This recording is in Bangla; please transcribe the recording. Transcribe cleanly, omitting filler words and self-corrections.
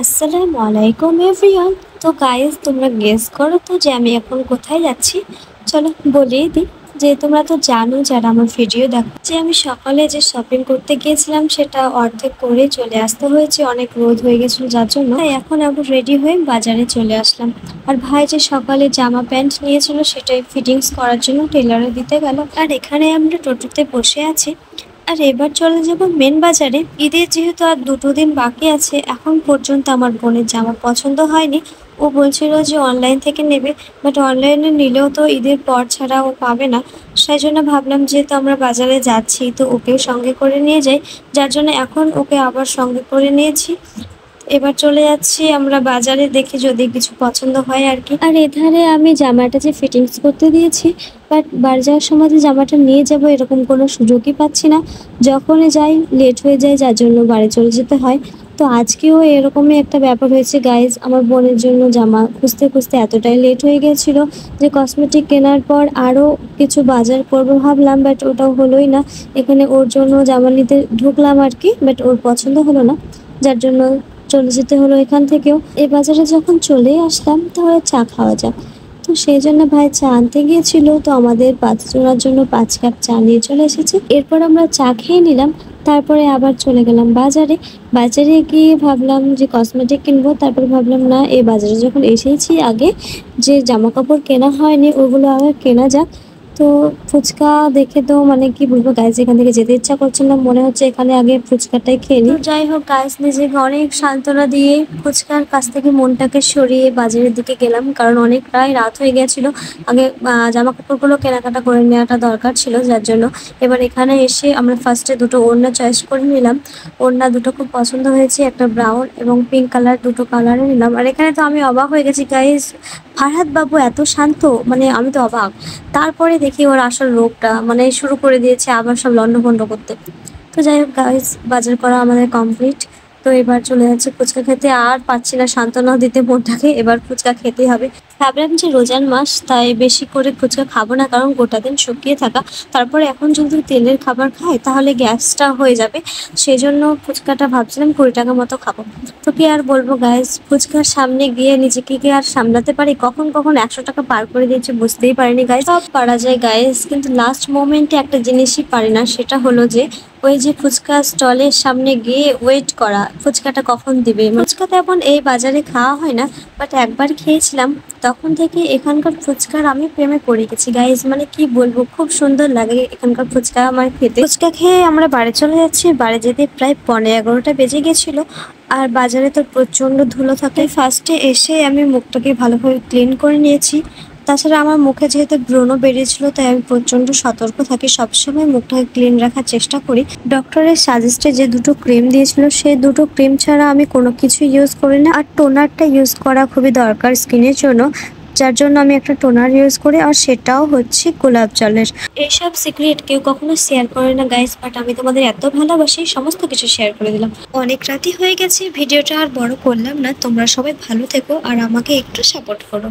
আসসালামু আলাইকুম এভরিওয়ান। তো গাইস, তোমরা গেস করো তো যে আমি এখন কোথায় যাচ্ছি। চলো বলেই দিই যে তোমরা তো জানো যারা আমার ভিডিও দেখো যে আমি সকালে যে শপিং করতে গিয়েছিলাম সেটা অর্ধেক করে চলে আসতে হয়েছে, অনেক রোদ হয়ে গেছিল যার জন্য। তাই এখন আবার রেডি হয়ে বাজারে চলে আসলাম। আর ভাই যে সকালে জামা প্যান্ট নিয়েছিল সেটাই ফিটিংস করার জন্য টেলারে দিতে গেল। আর এখানে আমরা টোটোতে বসে আছি। আর এবার চলে যাব মেন বাজারে। ঈদের যেহেতু আর 2 দিন বাকি আছে, এখন পর্যন্ত আমার বোনের জামা পছন্দ হয়নি। ও বলছিল যে অনলাইন থেকে নেবে, বাট অনলাইনে নিলেও তো ঈদের পর ছাড়া ও পাবে না। সেই জন্য ভাবলাম যেহেতু আমরা বাজারে যাচ্ছি তো ওকেও সঙ্গে করে নিয়ে যাই, যার জন্য এখন ওকে আবার সঙ্গে করে নিয়েছি। এবার চলে যাচ্ছি আমরা বাজারে, দেখি যদি কিছু পছন্দ হয় আর কি। আর এধারে আমি জামাটা যে ফিটিংস করতে দিয়েছি, বাট বাড়ি যাওয়ার সময় যে জামাটা নিয়ে যাব এরকম কোনো সুযোগই পাচ্ছি না। যখনই যাই লেট হয়ে যায়, যার জন্য বাড়ি চলে যেতে হয়। তো আজকেও এরকমই একটা ব্যাপার হয়েছে গাইজ। আমার বোনের জন্য জামা খুঁজতে খুঁজতে এতটাই লেট হয়ে গেছিল যে কসমেটিক কেনার পর আরও কিছু বাজার করবো ভাবলাম, বাট ওটাও হলোই না। এখানে ওর জন্য জামা নিতে ঢুকলাম আর কি, বাট ওর পছন্দ হলো না, যার জন্য চলে যেতে হলো এখান থেকেও। এই বাজারে যখন চলেই আসলাম তাহলে চা খাওয়া যাক। তো সেই জন্য ভাই চা আনতে গিয়েছিল, তো আমাদের 5 জনের জন্য 5 কাপ চা নিয়ে চলে এসেছে। এরপর আমরা চা খেয়ে নিলাম, তারপরে আবার চলে গেলাম বাজারে। বাজারে গিয়ে ভাবলাম যে কসমেটিক কিনবো, তারপরে ভাবলাম না, এই বাজারে যখন এসেছি আগে যে জামা কাপড় কেনা হয়নি ওগুলো আবার কেনা যাক। তো ফুচকা দেখে তো মানে কি বলবো গাইস, এখান থেকে যেতে ইচ্ছা করছে না, মনে হচ্ছে এখানে আগে ফুচকাটাই খেয়ে নিই। যাই হোক গাইস, নিজেকে অনেক সান্ত্বনা দিয়ে ফুচকার কাছ থেকে মনটাকে সরিয়ে বাজারের দিকে গেলাম, কারণ অনেকটাই রাত হয়ে গেছিল। আগে জামা কাপড়গুলো কেনাকাটা করে নেওয়াটা দরকার ছিল, যার জন্য এবার এখানে এসে আমরা ফার্স্টে দুটো ওড়না চয়েস করে নিলাম। ওড়না দুটো খুব পছন্দ হয়েছে, একটা ব্রাউন এবং পিঙ্ক কালার, দুটো কালারে নিলাম। আর এখানে তো আমি অবাক হয়ে গেছি গাইস, ফারহাদ বাবু এত শান্ত, মানে আমি তো অবাক। তারপরে দেখি ওর আসল রোগটা মানে শুরু করে দিয়েছে আবার সব লন্ডভন্ড করতে। তো যাই হোক গাইস, বাজার করা আমাদের কমপ্লিট। তো এবার চলে যাচ্ছে ফুচকা খেতে, আর পাচ্ছি না সান্ত্বনা দিতে মনটাকে, এবার ফুচকা খেতেই হবে। ভাবলাম যে রোজার মাস, তাই বেশি করে ফুচকা খাবো না, কারণ গোটা দিন শুকিয়ে থাকা, তারপরে এখন যদি তেলের খাবার খাই তাহলে গ্যাসটা হয়ে যাবে। সেই জন্য ফুচকাটা ভাবছিলাম 20 টাকা মতো খাবো। তো কি আর বলবো গাইস, ফুচকার সামনে গিয়ে নিজেকে কি আর সামলাতে পারি, কখন কখন 100 টাকা পার করে দিয়েছি বুঝতেই পারিনি গাইস। সব পারা যায় গাইস, কিন্তু লাস্ট মোমেন্টে একটা জিনিসই পারি না, সেটা হলো যে ওই যে ফুচকা স্টলের সামনে গিয়ে ওয়েট করা, ফুচকাটা কখন দিবে। ফুচকা তেমন এই বাজারে খাওয়া হয় না, বাট একবার খেয়েছিলাম, তখন থেকে এখানকার ফুচকার আমি প্রেমে পড়ে গেছি গাইজ। মানে কি বলবো, খুব সুন্দর লাগে এখানকার ফুচকা আমার খেতে। ফুচকা খেয়ে আমরা বাড়ি চলে যাচ্ছি, বাড়ি যেতে প্রায় 11:30 বেজে গেছিল। আর বাজারে তো প্রচন্ড ধুলো থাকে। ফার্স্টে এসে আমি মুখটাকে ভালোভাবে ক্লিন করে নিয়েছি। তাছাড়া আমার মুখে যেহেতু ব্রণ বেরিয়েছিল, তাই আমি প্রচন্ড সতর্ক থাকি, সবসময় মুখটাকে ক্লিন রাখার চেষ্টা করি। ডক্টরের সাজেস্টে যে দুটো ক্রিম দিয়েছিল, সেই দুটো ক্রিম ছাড়া আমি কোনো কিছু ইউজ করি না। আর টোনারটা ইউজ করা খুবই দরকার স্কিনের জন্য, যার জন্য আমি একটা টোনার ইউজ করি, আর সেটাও হচ্ছে গোলাপ জলের। এইসব সিক্রেট কেউ কখনো শেয়ার করে না গাইস, বাট আমি তোমাদের এত ভালোবাসি সমস্ত কিছু শেয়ার করে দিলাম। অনেক রাতই হয়ে গেছে, ভিডিওটা আর বড় করলাম না। তোমরা সবাই ভালো থেকো আর আমাকে একটু সাপোর্ট করো।